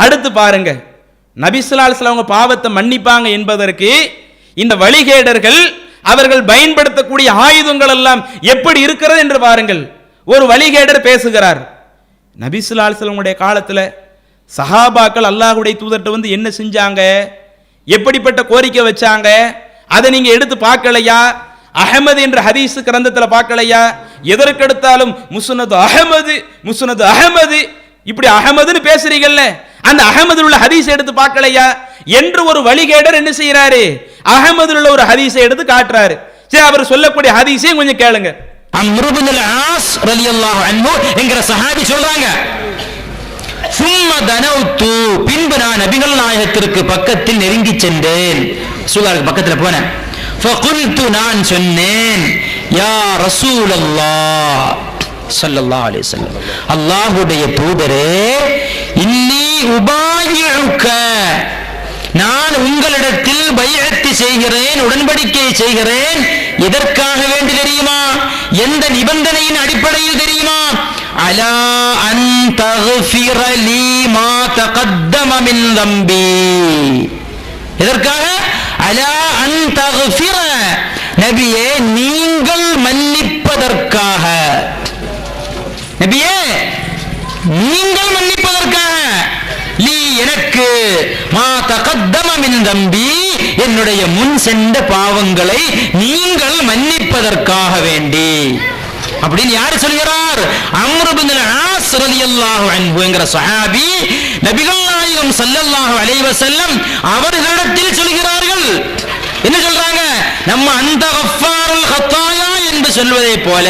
அடுத்து பாருங்க, நபி ஸல்லல்லாஹு அலைஹி வஸல்லம் அவங்க பாவத்தை மன்னிப்பாங்க என்பதற்கு இந்த வழிகேடர்கள் அவர்கள் பயன்படுத்தக்கூடிய ஆயுதங்கள் எல்லாம் எப்படி இருக்கிறது என்று பாருங்கள். ஒரு வழிகேடர் பேசுகிறார், நபி ஸல்லல்லாஹு அலைஹி வஸல்லம் உடைய காலத்தில் சஹாபாக்கள் அல்லாஹ்வுடைய தூதர்கிட்ட வந்து என்ன செஞ்சாங்க, எப்படிப்பட்ட கோரிக்கை வச்சாங்க, அதை நீங்க எடுத்து பார்க்கலையா? அஹமது என்ற ஹதீஸ் கிரந்தத்தில் பார்க்கலையா? எதற்கெடுத்தாலும் முஸ்னது அஹமது, முஸ்னது அஹமது, இப்படி அஹமதுன்னு பேசுறீங்கல்ல, அந்த அஹமதில் உள்ள ஹதீஸ் எடுத்து பார்க்கலையா என்று ஒரு வழிகேடர் என்ன செய்யறாரு, அஹமதில் உள்ள ஒரு ஹதீஸை எடுத்து காட்டுறாரு. சரி, அவர் சொல்லக்கூடிய ஹதீஸையும் கொஞ்சம் கேளுங்க. அம்ர் இப்னுல் ஆஸ் ரலியல்லாஹு அன்ஹு என்கிற சஹாபி சொல்றாங்க, சும்ம தனவுத்து, பின்பு நான் நபிகள் நாயகத்திற்கு பக்கத்தில் நெருங்கி சென்றேன், ரசூலுல்லாஹ்வுக்கு பக்கத்தில் போனேன். ஃபகுல்து, நான் சொன்னேன், யா ரசூலல்லாஹ் ஸல்லல்லாஹு அலைஹி வஸல்லம், அல்லாஹ்வுடைய தூதரே, இன்னி உபாயிஉக, நான் உங்களிடத்தில் பைஅத் செய்கிறேன், உடன்படிக்கை செய்கிறேன். எதற்காக வேண்டி தெரியுமா? எந்த நிபந்தனையின் அடிப்படையில் தெரியுமா? அலா அன் தக்ஃபிர லீ மா தகத்தம மின் தம்பி. எதற்காக? அலா அன் தக்ஃபிர, நபியே நீங்கள் மன்னிப்பதற்காக, நபியே நீங்கள் மன்னிப்பதற்காக, லீ எனக்கு, மா தகத்தம மின் தம்பி, என்னுடைய முன் சென்ற பாவங்களை நீங்கள் மன்னிப்பதற்காக வேண்டி. அப்படின்னு யாரு சொல்கிறார்? அம்ர் இப்னுல் ஆஸ் ரலியல்லாஹு அன்ஹு என்கிற சஹாபி நபிகள் நாயகம் ஸல்லல்லாஹு அலைஹி வஸல்லம் அவர்களிடத்தில் சொல்கிறார்கள். என்ன சொல்றாங்க? நம்ம அந்த கஃபாருல் கத்தாயா என்று சொல்வதை போல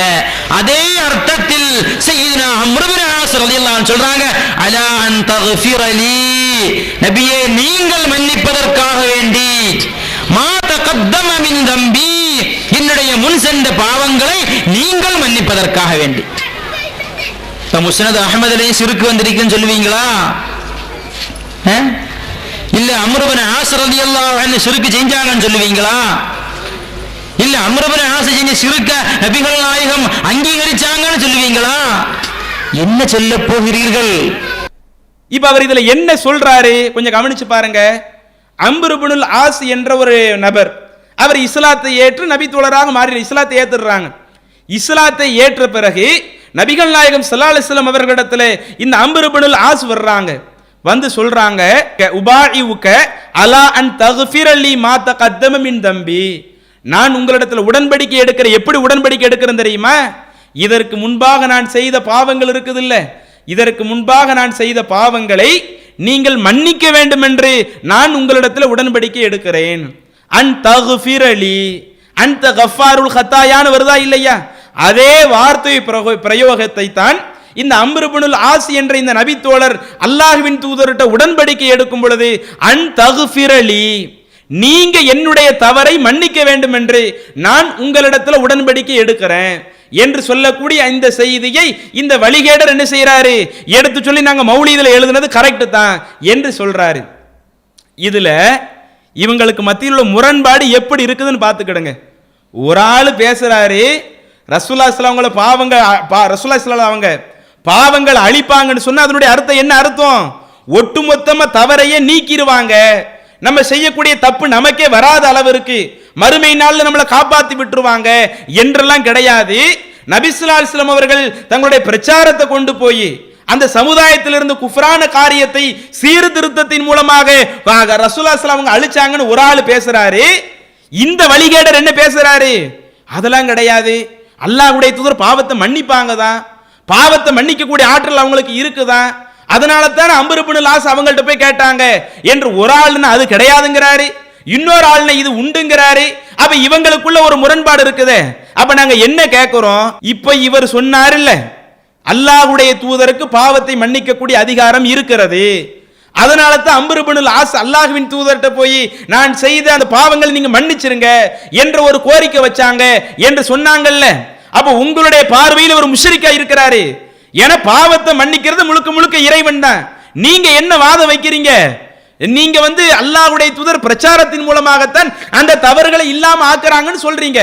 அதே அர்த்தத்தில் சய்யிதுனா அம்ர் இப்னுல் ஆஸ் ரலியல்லாஹு அன்ஹு சொல்றாங்க, அலா அன் தக்ஃபிர லீ, நபியே நீங்கள் மன்னிப்பதற்காக வேண்டி, மா தகத்தம மின் தம்பி, என்னுடைய முன் சென்ற பாவங்களை நீங்கள் மன்னிப்பதற்காக வேண்டி. முஸ்னத் அஹ்மதுலையும் சிறுக்கு வந்திருக்குன்னு சொல்லுவீங்களா? இல்ல அம்ர் இப்னு ஆஸ் ரலியல்லாஹு அன்ஹு சிறுக்கு செஞ்சாங்கன்னு சொல்லுவீங்களா? இல்ல அம்ர் இப்னு ஆஸ் செஞ்ச சிறுக்க நபிகள் நாயகம் அங்கீகரிச்சாங்கன்னு சொல்லுவீங்களா? என்ன சொல்ல போகிறீர்கள்? இப்ப அவர் இதுல என்ன சொல்றாரு கொஞ்சம் கவனிச்சு பாருங்க. அம்ர் இப்னுல் ஆஸ் என்ற ஒரு நபர், அவர் இஸ்லாத்தை ஏற்று நபி தோழராக மாறி இஸ்லாத்தை ஏற்றுறாங்க. இஸ்லாத்தை ஏற்ற பிறகு நபிகள் நாயகம் ஸல்லல்லாஹு அலைஹி வஸல்லம் அவர்களிடத்துல இந்த அம்ர் இப்னுல் ஆஸ் வர்றாங்க, வந்து சொல்றாங்க, உபாயிஉக அலா அன் தக்ஃபிர லீ மா தகத்தம மின் தம்பி, நான் உங்களிடத்துல உடன்படிக்கை எடுக்கிறேன். எப்படி உடன்படிக்கை எடுக்கிறேன் தெரியுமா? இதற்கு முன்பாக நான் செய்த பாவங்கள் இருக்குது இல்ல, இதற்கு முன்பாக நான் செய்த பாவங்களை நீங்கள் மன்னிக்க வேண்டும் என்று நான் உங்களிடத்தில் உடன்படிக்கை எடுக்கிறேன். அன் தக்ஃபிர லீ, அந்த கஃபாருல் கத்தாயான்னு வருதா இல்லையா? அதே வார்த்தை பிரயோகத்தை தான் இந்த அம்ர் இப்னுல் ஆஸ் என்ற இந்த நபி தோழர் அல்லாஹ்வின் தூதர்கிட்ட உடன்படிக்கை எடுக்கும் பொழுது அன் தக்ஃபிர லீ, நீங்க என்னுடைய தவறை மன்னிக்க வேண்டும் என்று நான் உங்களிடத்தில் உடன்படிக்கை எடுக்கிறேன் என்று சொல்லக்கூடிய இந்த செய்தியை இந்த வழிகேடர் என்ன செய்யறாரு, எடுத்து சொல்லி நாங்க மௌலீதுல எழுதுனது கரெக்ட் தான் என்று சொல்றாரு. இதுல இவங்களுக்கு மத்தியில் உள்ள முரண்பாடு எப்படி இருக்குதுன்னு பார்த்துக்கிடுங்க. ஒரு ஆள் பேசுறாரு, ரசூலுல்லாஹி ஸல்லல்லாஹு அலைஹி வஸல்லம் ரசூலுல்லாஹி ஸல்லல்லாஹு அவங்க பாவங்கள் அழிப்பாங்கன்னு சொன்னா அதனுடைய அர்த்தம் என்ன அர்த்தம்? ஒட்டுமொத்தமா தவறையே நீக்கிடுவாங்க, நம்ம செய்யக்கூடிய தப்பு நமக்கே வராத அளவிற்கு மறுமை நாள்ல நம்மளை காப்பாத்தி விட்டுருவாங்க என்றெல்லாம் கிடையாது. நபி ஸல்லல்லாஹு அலைஹி வஸல்லம் அவர்கள் தங்களுடைய பிரச்சாரத்தை கொண்டு போய் அந்த சமுதாயத்திலிருந்து குஃப்ரான காரியத்தை சீர்திருத்தத்தின் மூலமாக ரசூலுல்லாஹி ஸல்லல்லாஹு அலைஹி வஸல்லம் அழிச்சாங்கன்னு ஒரு ஆள் பேசுறாரு. இந்த வழிகேடர் என்ன பேசுறாரு? அதெல்லாம் கிடையாது, அல்லாஹ்வுடைய தூதர் பாவத்தை மன்னிப்பாங்க தான், பாவத்தை மன்னிக்க கூடிய ஆற்றல் அவங்களுக்கு இருக்குதான், அதனால தான் அம்ர் இப்னுல் ஆஸ் அவங்கள்ட்ட போய் கேட்டாங்க என்று ஒரு ஆள்னா அது கிடையாதுங்கிறாரு, இன்னொரு ஆள்னா இது உண்டுங்கிறாரு. அப்ப இவங்களுக்குள்ள ஒரு முரண்பாடு இருக்குதே. அப்ப நாங்க என்ன கேட்கிறோம்? இப்ப இவர் சொன்னார் இல்ல, அல்லாஹ்வுடைய தூதருக்கு பாவத்தை மன்னிக்க கூடிய அதிகாரம் இருக்கிறது, அதனால தான் அம்ர் இப்னுல் ஆஸ் அல்லாஹ்வின் தூதர்கிட்ட போய் நான் செய்த அந்த பாவங்கள் நீங்க மன்னிச்சிருங்க என்ற ஒரு கோரிக்கை வச்சாங்க என்று சொன்னாங்கல்ல. அப்ப உங்களுடைய பார்வையில் ஒரு முஷ்ரிக்கா இருக்கிறாரு. ஏன்னா பாவத்தை மன்னிக்கிறது முழுக்க முழுக்க இறைவன் தான். நீங்க என்ன வாதம் வைக்கிறீங்க? நீங்க அல்லாஹ்வுடைய தூதர் பிரச்சாரத்தின் மூலமாகத்தான் அந்த தவறுகளை இல்லாம ஆக்குறாங்கன்னு சொல்றீங்க.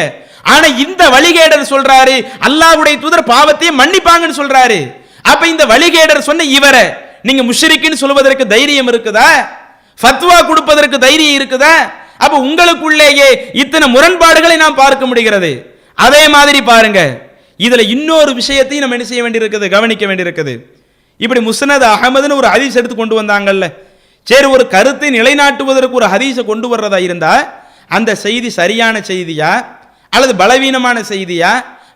ஆனா இந்த வழிகேடர் சொல்றாரு அல்லாஹ்வுடைய தூதர் பாவத்தையே மன்னிப்பாங்கன்னு சொல்றாரு. அப்ப இந்த வழிகேடர் சொன்ன இவரை நீங்க முஷ்ரிக்குன்னு சொல்வதற்கு தைரியம் இருக்குதா? ஃபத்வா கொடுப்பதற்கு தைரியம் இருக்குதா? அப்ப உங்களுக்குள்ளேயே இத்தனை முரண்பாடுகளை நாம் பார்க்க முடிகிறது. அதே மாதிரி பாருங்க, இதுல இன்னொரு விஷயத்தையும் நம்ம என்ன செய்ய வேண்டியிருக்குது, கவனிக்க வேண்டியிருக்குது. இப்படி முஸ்னத் அஹமதுன்னு ஒரு ஹதீஸ் எடுத்து கொண்டு வந்தாங்கல்ல, சரி ஒரு கருத்தை நிலைநாட்டுவதற்கு ஒரு ஹதீஸை கொண்டு வர்றதா இருந்தா அந்த செய்தி சரியான செய்தியா அல்லது பலவீனமான செய்தியா?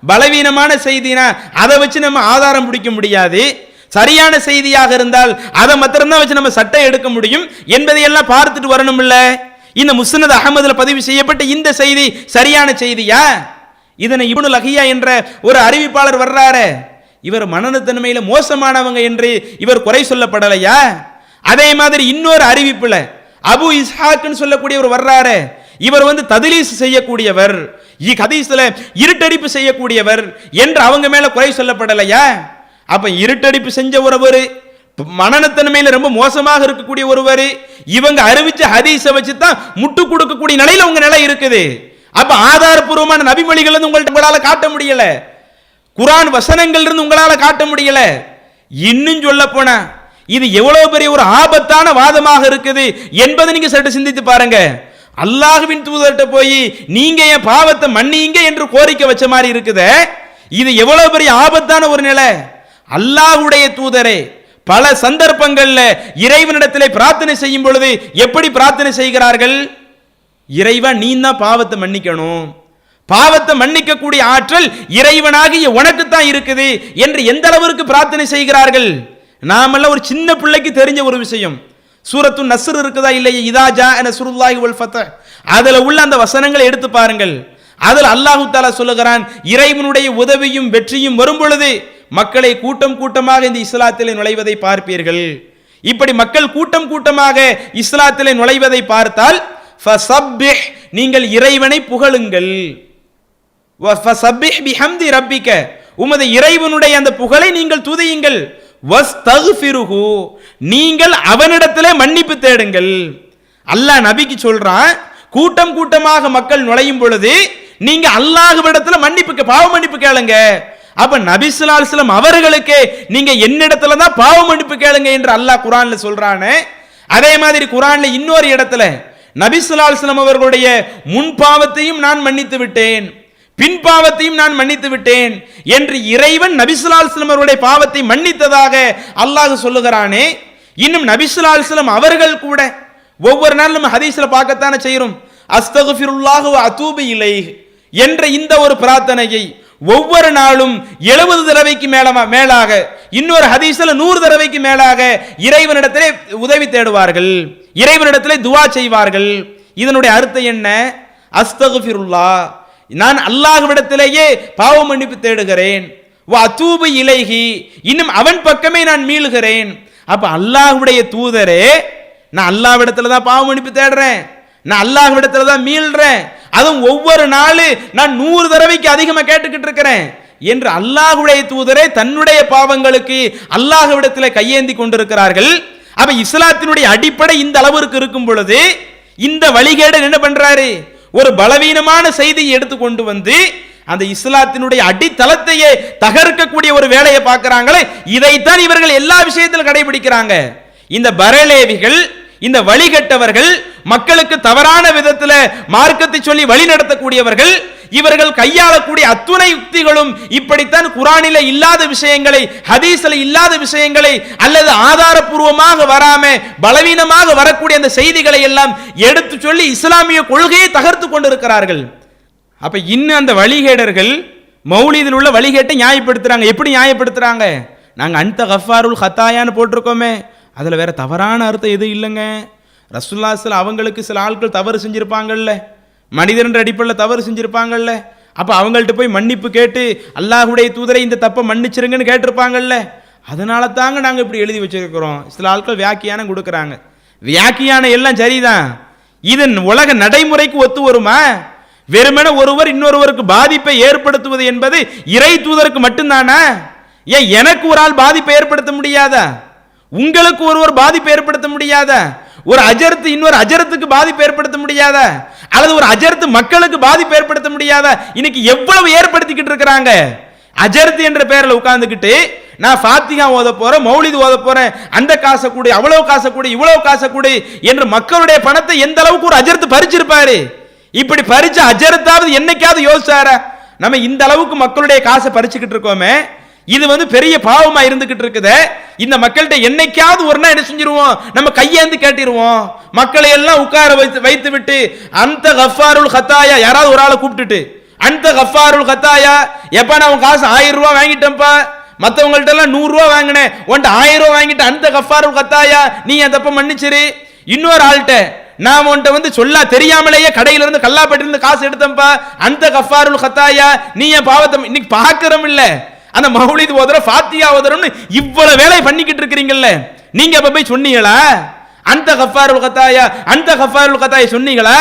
பலவீனமான செய்தினா அதை வச்சு நம்ம ஆதாரம் பிடிக்க முடியாது. சரியான செய்தியாக இருந்தால் அதை மாத்திரம்தான் வச்சு நம்ம சட்டை எடுக்க முடியும் என்பதையெல்லாம் பார்த்துட்டு வரணும் இல்ல. இந்த முஸ்னத் அஹமதுல பதிவு செய்யப்பட்ட இந்த செய்தி சரியான செய்தியா? இதனை இப்னுல் லஹியா என்ற ஒரு அறிவிப்பாளர் வர்றாரு, இவர் மனநத்தன்மையில மோசமானவங்க என்று இவர் குறை சொல்லப்படலையா? அதே மாதிரி இன்னொரு அறிவிப்புல அபு இஸ்ஹாக்னு சொல்லக்கூடியவர் வர்றாரு, இவர் தத்லீஸ் செய்யக்கூடியவர், ஹதீஸ்ல இருட்டடிப்பு செய்யக்கூடியவர் என்று அவங்க மேல குறை சொல்லப்படலையா? அப்ப இருட்டடிப்பு செஞ்ச ஒருவர், மனநத்தன்மையில ரொம்ப மோசமாக இருக்கக்கூடிய ஒருவர், இவங்க அறிவிச்ச ஹதீஸை வச்சு தான் முட்டு கொடுக்கக்கூடிய நிலையில உங்க நிலை இருக்குது. அப்ப ஆதாரபூர்வமான நபிமொழிகள் உங்களால காட்ட முடியல, குர்ஆன் வசனங்கள் இருந்து உங்களால காட்ட முடியல. இன்னும் சொல்ல போனா இது எவ்வளவு பெரிய ஒரு ஆபத்தான வாதமாக இருக்குது என்பதை நீங்க சற்று சிந்தித்து பாருங்க. அல்லாஹ்வின் தூதர்கிட்ட போய் நீங்க என் பாவத்தை மன்னிங்க என்று கோரிக்கை வச்ச மாதிரி இருக்குது. இது எவ்வளவு பெரிய ஆபத்தான ஒரு நிலை. அல்லாஹ்வுடைய தூதரே பல சந்தர்ப்பங்கள்ல இறைவனிடத்திலே பிரார்த்தனை செய்யும் பொழுது எப்படி பிரார்த்தனை செய்கிறார்கள்? இறைவன் நீ தான் பாவத்தை மன்னிக்கணும், பாவத்தை மன்னிக்க கூடிய ஆற்றல் இறைவனாகிய உனக்கு தான் இருக்குது என்று எந்த அளவிற்கு பிரார்த்தனை செய்கிறார்கள். நாமெல்லாம் ஒரு சின்ன பிள்ளைக்கு தெரிஞ்ச ஒரு விஷயம், சூரத்து நஸ்ர் இருக்குதா இல்லையா, இதா ஜா நஸ்ருல்லாஹி வல் ஃபத்ஹ், அதுல உள்ள அந்த வசனங்களை எடுத்து பாருங்கள். அதில் அல்லாஹு தஆலா சொல்லுகிறான், இறைவனுடைய உதவியும் வெற்றியும் வரும் பொழுது மக்களை கூட்டம் கூட்டமாக இந்த இஸ்லாத்திலே நுழைவதை பார்ப்பீர்கள். இப்படி மக்கள் கூட்டம் கூட்டமாக இஸ்லாத்திலே நுழைவதை பார்த்தால் ஃபஸப்பிஹ், நீங்கள் இறைவனை புகழுங்கள், வஸப்பிஹ் பிஹம்தி ரப்பிக, உமது இறைவனுடைய அந்த புகழை நீங்கள் துதியுங்கள், வஸ்தக்ஃபிருஹு, நீங்கள் அவனிடத்திலே மன்னிப்பு தேடுங்கள். அல்லாஹ் நபிக்கு சொல்றான், கூட்டம் கூட்டமாக மக்கள் நுழையும் பொழுது நீங்க அல்லாஹ்விடத்துல மன்னிப்பு பாவ மன்னிப்பு கேளுங்க. அப்ப நபி ஸல்லல்லாஹு அலைஹி வஸல்லம் அவர்களுக்கு நீங்க என்னிடத்துல தான் பாவ மன்னிப்பு கேளுங்க என்று அல்லாஹ் குர்ஆன்ல சொல்றானே. அதே மாதிரி குர்ஆன்ல இன்னொரு இடத்துல நபி ஸல்லல்லாஹு அலைஹி வஸல்லம் அவர்களுடைய முன் பாவத்தையும் நான் மன்னித்து விட்டேன், பின் பாவத்தையும் நான் மன்னித்து விட்டேன் என்று இறைவன் நபி ஸல்லல்லாஹு அலைஹி வஸல்லம் அவருடைய பாவத்தை மன்னித்ததாக அல்லாஹ் சொல்லுகிறானே. இன்னும் நபி ஸல்லல்லாஹு அலைஹி வஸல்லம் அவர்கள் கூட ஒவ்வொரு நாளும் நம்ம ஹதீஸ்ல பார்க்கத்தானே செய்கிறோம், அஸ்தக்ஃபிருல்லாஹ் வ அதூபு இலைஹ் என்ற இந்த ஒரு பிரார்த்தனையை ஒவ்வொரு நாளும் 70 தடவைக்கு மேலாக, இன்னொரு ஹதீஸ்ல 100 தடவைக்கு மேலாக இறைவனிடத்திலே உதவி தேடுவார்கள், இறைவனிடத்திலே துஆ செய்வார்கள். இதனுடைய அர்த்தம் என்ன? அஸ்தக்ஃபிருல்லாஹ், நான் அல்லாஹ்விடத்திலேயே பாவ மன்னிப்பு தேடுகிறேன், வ அதூபு இலைஹி, இன்னும் அவன் பக்கமே நான் மீளுகிறேன். அப்ப அல்லாஹ்வுடைய தூதரே, நான் அல்லாஹ்விடத்துல தான் பாவ மன்னிப்பு தேடுறேன், நான் அல்லாஹ்விடத்துல தான் மீள்றேன், அதுவும் ஒவ்வொரு நாள் நான் 100 தடவைக்கு அதிகமா கேட்டுக்கிட்டு இருக்கிறேன் என்று அல்லாஹ்வுடைய தூதரே தன்னுடைய பாவங்களுக்கு அல்லாஹ்விடத்திலே கையேந்தி கொண்டிருக்கிறார்கள். அப்ப இஸ்லாத்தினுடைய அடிப்படை இந்த அளவிற்கு இருக்கும் பொழுது இந்த வழிகேடு என்ன பண்றாரு, ஒரு பலவீனமான செய்தியை எடுத்து கொண்டு வந்து அந்த இஸ்லாத்தினுடைய அடித்தளத்தையே தகர்க்கக்கூடிய ஒரு வேலையை பார்க்கிறாங்களே. இதைத்தான் இவர்கள் எல்லா விஷயத்திலும் கடைபிடிக்கிறாங்க. இந்த பரலேவிகள், இந்த வழிகட்டவர்கள், மக்களுக்கு தவறான விதத்தில் மார்க்கத்தை சொல்லி வழி நடத்தக்கூடியவர்கள், இவர்கள் கையாளக்கூடிய அத்துணை யுக்திகளும் இப்படித்தான் குர்ஆனில இல்லாத விஷயங்களை, ஹதீஸ்ல இல்லாத விஷயங்களை, அல்லது ஆதாரபூர்வமாக வராம பலவீனமாக வரக்கூடிய அந்த செய்திகளை எல்லாம் எடுத்து சொல்லி இஸ்லாமிய கொள்கையை தகர்த்து கொண்டிருக்கிறார்கள். அப்ப இன்னும் அந்த வழிகேடர்கள் மௌலிதில் உள்ள வழிகேட்டை நியாயப்படுத்துறாங்க. எப்படி நியாயப்படுத்துறாங்க? நாங்க அன்த கஃபாருல் ஹத்தாயான்னு போட்டிருக்கோமே, அதுல வேற தவறான அர்த்தம் எதுவும் இல்லைங்க. ரசூலுல்லாஹி ஸல்லல்லாஹு அலைஹி வஸல்லம் அவங்களுக்கு சில ஆட்கள் தவறு செஞ்சிருப்பாங்கல்ல, மனிதன் அடிப்படையில் தவறு செஞ்சிருப்பாங்கல்ல, அப்ப அவங்கள்ட்ட போய் மன்னிப்பு கேட்டு அல்லாஹ்வுடைய தூதரை இந்த தப்பை மன்னிச்சிருங்கன்னு கேட்டிருப்பாங்கல்ல, அதனால தாங்க நாங்க இப்படி எழுதி வச்சிருக்கிறோம். சில ஆட்கள் வியாக்கியானம் கொடுக்குறாங்க. வியாக்கியானம் எல்லாம் சரிதான், இது உலக நடைமுறைக்கு ஒத்து வருமா? வெறுமன ஒருவர் இன்னொருவருக்கு பாதிப்பை ஏற்படுத்துவது என்பது இறை தூதருக்கு மட்டும்தானா? ஏன் எனக்கு ஒரு ஆள் பாதிப்பை ஏற்படுத்த முடியாதா? உங்களுக்கு ஒருவர் பாதிப்பை ஏற்படுத்த முடியாதா? ஒரு அஜர்த்து இன்னொரு அஜரத்துக்கு பாதிப்பு ஏற்படுத்த முடியாதா? அல்லது ஒரு அஜர்த்து மக்களுக்கு பாதிப்பு ஏற்படுத்த முடியாதா? இன்னைக்கு எவ்வளவு ஏற்படுத்திக்கிட்டு இருக்கிறாங்க. அஜர்த்து என்ற பெயரில் உட்கார்ந்துக்கிட்டு நான் ஃபாத்திஹா ஓத போறேன், மௌலிது ஓத போறேன், அந்த காசை கூடி, அவ்வளவு காசை கூடி, இவ்வளவு காசை கூடி என்று மக்களுடைய பணத்தை எந்த அளவுக்கு ஒரு அஜரத்து பறிச்சிருப்பாரு. இப்படி பறிச்ச அஜரத்தாவது என்னைக்காவது யோசிச்சாரா? நம்ம இந்த அளவுக்கு மக்களுடைய காசை பறிச்சுக்கிட்டு இருக்கோமே, இது பெரிய பாவமா இருந்துகிட்டு இருக்குது. இந்த மக்கள்கிட்ட என்னைக்காவது ஒரு நாள் என்ன செஞ்சிருவோம், நம்ம கையேந்து கேட்டிருவோம். மக்களை எல்லாம் உட்கார வைத்து விட்டு அந்த கஃபாருல் கத்தாயா, யாராவது ஒரு ஆளை கூப்பிட்டுட்டு அந்த கஃபாருல் கத்தாயா, எப்ப நான் உன் காசு 1000 ரூபாய் வாங்கிட்டேன்ப்பா, மற்றவங்கள்ட்ட எல்லாம் 100 ரூபாய் வாங்கினேன், உன்ட்ட 1000 ரூபாய் வாங்கிட்டு அந்த கஃபாருல் கத்தாயா நீ என் தப்ப மன்னிச்சிரு. இன்னொரு ஆள்கிட்ட நான் உன்ட்ட சொல்ல தெரியாமலேயே கடையில இருந்து கல்லாப்பட்டி இருந்து காசு எடுத்தேன்ப்பா, அந்த கஃபாருல் கத்தாயா நீ என் பாவத்தை இன்னைக்கு பார்க்கறோம் இல்ல, அந்த மௌலிது ஓதுற ஃபாத்திஹா ஓதுறன்னு இவ்வளவு வேலை பண்ணிக்கிட்டு இருக்கிறீங்கல்ல, நீங்க அப்ப போய் சொன்னீங்களா அந்த கஃபாருல் கத்தாயா, அந்த கஃபாருல் கத்தாயா சொன்னீங்களா?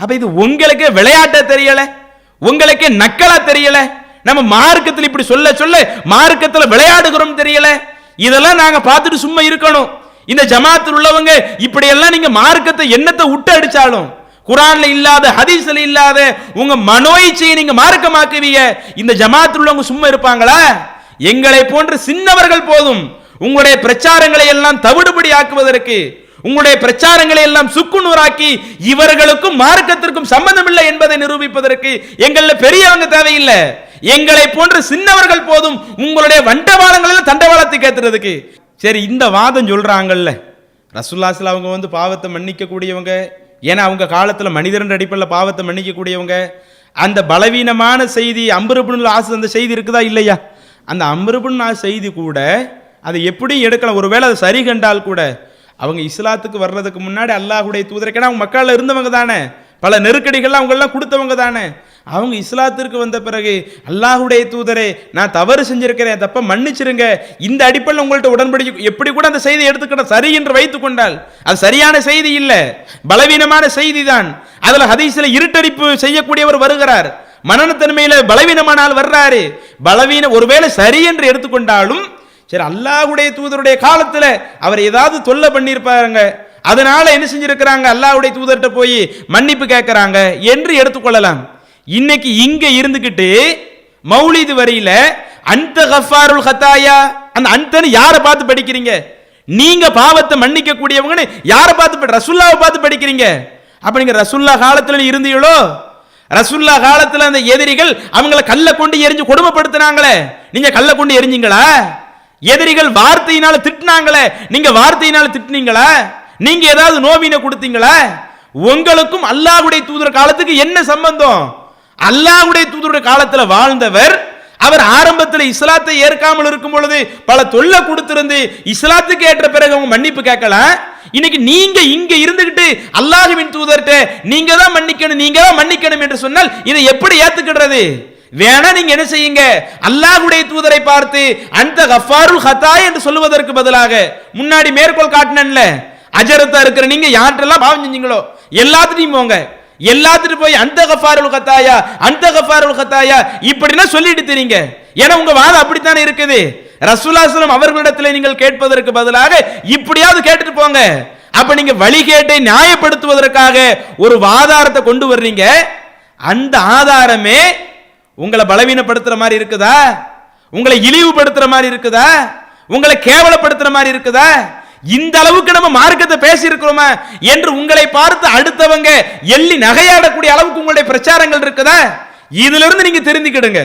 அப்ப இது உங்களுக்கு விளையாட்ட தெரியல, உங்களுக்கு நக்கலா தெரியல. நம்ம மார்க்கத்தில் இப்படி சொல்ல சொல்ல மார்க்கத்தில் விளையாடுகிறோம் தெரியல. இதெல்லாம் நாங்க பார்த்துட்டு சும்மா இருக்கணும். இந்த ஜமாத்தில் உள்ளவங்க இப்படி எல்லாம் நீங்க மார்க்கத்தை எண்ணத்தை விட்டு அடிச்சாலும், குரான்ல இல்லாத ஹதீஸ்ல இல்லாத உங்க மனோயிச்சையை நீங்க மார்க்கமாக்குவீங்க. இந்த ஜமாத்தில் உள்ளவங்க சும்மா இருப்பாங்களா? எங்களை போன்ற சின்னவர்கள் போதும் உங்களுடைய பிரச்சாரங்களை எல்லாம் தவிடுபடி ஆக்குவதற்கு, உங்களுடைய பிரச்சாரங்களை எல்லாம் சுக்குநூறாக்கி இவர்களுக்கும் மார்க்கத்திற்கும் சம்பந்தம் இல்லை என்பதை நிரூபிப்பதற்கு எங்கள பெரியவங்க தேவையில்லை. எங்களை போன்ற சின்னவர்கள் போதும் உங்களுடைய வண்டவாளங்களில் தண்டவாளத்தை கேட்கிறதுக்கு. சரி, இந்த வாதம் சொல்றாங்கல்ல, ரசூலுல்லாஹி அவங்க பாவத்தை மன்னிக்க கூடியவங்க, ஏன்னா அவங்க காலத்துல மனிதர் அடிப்படையில் பாவத்தை மன்னிக்க கூடியவங்க. அந்த பலவீனமான செய்தி அம்ர் இப்னுல் ஆஸ் அந்த செய்தி இருக்குதா இல்லையா? அந்த அம்ர் இப்னுல் ஆஸ் செய்தி கூட அதை எப்படி எடுக்கலாம், ஒருவேளை அதை சரி கண்டால் கூட அவங்க இஸ்லாத்துக்கு வர்றதுக்கு முன்னாடி அல்லாஹ்வுடைய தூதருக்கேனா அவங்க மக்கள்ல இருந்தவங்க தானே, பல நெருக்கடிகள் அவங்க எல்லாம் கொடுத்தவங்க தானே. அவங்க இஸ்லாத்திற்கு வந்த பிறகு அல்லாஹ்வுடைய தூதரே நான் தவறு செஞ்சிருக்கிறேன், தப்ப மன்னிச்சிருங்க, இந்த அடிப்படையில் உங்கள்ட்ட உடன்படிக்கை எப்படி கூட அந்த செய்தியை எடுத்துக்கிட்ட சரி என்று வைத்துக் கொண்டால் அது சரியான செய்தி இல்லை, பலவீனமான செய்தி தான். அதுல ஹதீஸ்ல இருட்டடிப்பு செய்யக்கூடியவர் வருகிறார், மனநத்தன்மையில பலவீனமான ஆள் வர்றாரு. பலவீன ஒருவேளை சரி என்று எடுத்துக்கொண்டாலும் சரி, அல்லாஹ்வுடைய தூதருடைய காலத்துல அவர் ஏதாவது தொல்லை பண்ணியிருப்பாருங்க, அதனால என்ன செஞ்சிருக்கிறாங்க, அல்லாஹ்வுடைய தூதர்கிட்ட போய் மன்னிப்பு கேட்கிறாங்க என்று எடுத்துக்கொள்ளலாம். இன்னைக்கு இங்க இருந்துகிட்டு மௌலிது வரியில அந்த கஃபாருல் கத்தாயா, அந்த அந்தன்னு யாரை பார்த்து படிக்கிறீங்க? நீங்க பாவத்தை மன்னிக்க கூடியவங்கன்னு யாரை பார்த்து, ரசூலுல்லாஹ்வை பார்த்து படிக்கிறீங்க. அப்ப நீங்க ரசூலுல்லாஹ் காலத்துல இருந்தீங்களோ? ரசூலுல்லாஹ் காலத்துல அந்த எதிரிகள் அவங்கள கல்ல கொண்டு எரிஞ்சு கொடுமைப்படுத்தினாங்களே, நீங்க கல்ல கொண்டு எரிஞ்சீங்களா? எதிரிகள் வார்த்தையினால திட்டினாங்களே, நீங்க வார்த்தையினால திட்டினீங்களா? நீங்க ஏதாவது நோவினை கொடுத்தீங்களா? உங்களுக்கும் அல்லாஹ்வுடைய தூதர் காலத்துக்கு என்ன சம்பந்தம்? அல்லாஹ்வுடைய தூதருடைய காலத்துல வாழ்ந்தவர், அவர் ஆரம்பத்தில் இஸ்லாத்தை ஏற்காமல் இருக்கும் பொழுது பல தொல்லை கொடுத்திருந்து இஸ்லாத்துக்கு ஏற்ற பிறகு அவங்க மன்னிப்பு கேட்கலாம். இன்னைக்கு நீங்க இங்க இருந்துகிட்டு அல்லாஹ்வின் தூதர்கிட்ட நீங்க தான் மன்னிக்கணும், நீங்க தான் மன்னிக்கணும் என்று சொன்னால் இதை எப்படி ஏத்துக்கிடுறது? வேணா நீங்க என்ன செய்யுங்க, அல்லாஹ்வுடைய தூதரை பார்த்து அந்த கஃபாருல் கத்தாய் என்று சொல்லுவதற்கு பதிலாக முன்னாடி மேற்கோள் காட்டினேன்ல, அஜரத்தா இருக்கிற நீங்க யார்ட்டெல்லாம் பாவம் செஞ்சீங்களோ எல்லாத்துட்டையும் போங்க, எல்லாத்துட்டு போய் அந்த கஃபாருல் கத்தாயா, அந்த கஃபாருல் கத்தாயா இப்படின்னா சொல்லிட்டு தெரியுங்க. ஏன்னா உங்க வாதம் அப்படித்தானே இருக்குது. ரசூலுல்லாஹி ஸல்லல்லாஹு அலைஹி வஸல்லம் அவர்களிடத்தில் நீங்கள் கேட்பதற்கு பதிலாக இப்படியாவது கேட்டுட்டு போங்க. அப்ப நீங்க வழிகேட்டை நியாயப்படுத்துவதற்காக ஒரு ஆதாரத்தை கொண்டு வர்றீங்க, அந்த ஆதாரமே உங்களை பலவீனப்படுத்துற மாதிரி இருக்குதா, உங்களை இழிவுபடுத்துற மாதிரி இருக்குதா, உங்களை கேவலப்படுத்துற மாதிரி இருக்குதா? இந்த அளவுக்கு நம்ம மார்க்கத்தை பேசி இருக்கிறோமா என்று உங்களை பார்த்து அடுத்தவங்க எள்ளி நகையாடக்கூடிய அளவுக்கு உங்களுடைய பிரச்சாரங்கள் இருக்குதா? இதுல இருந்து நீங்க தெரிஞ்சுக்கிடுங்க.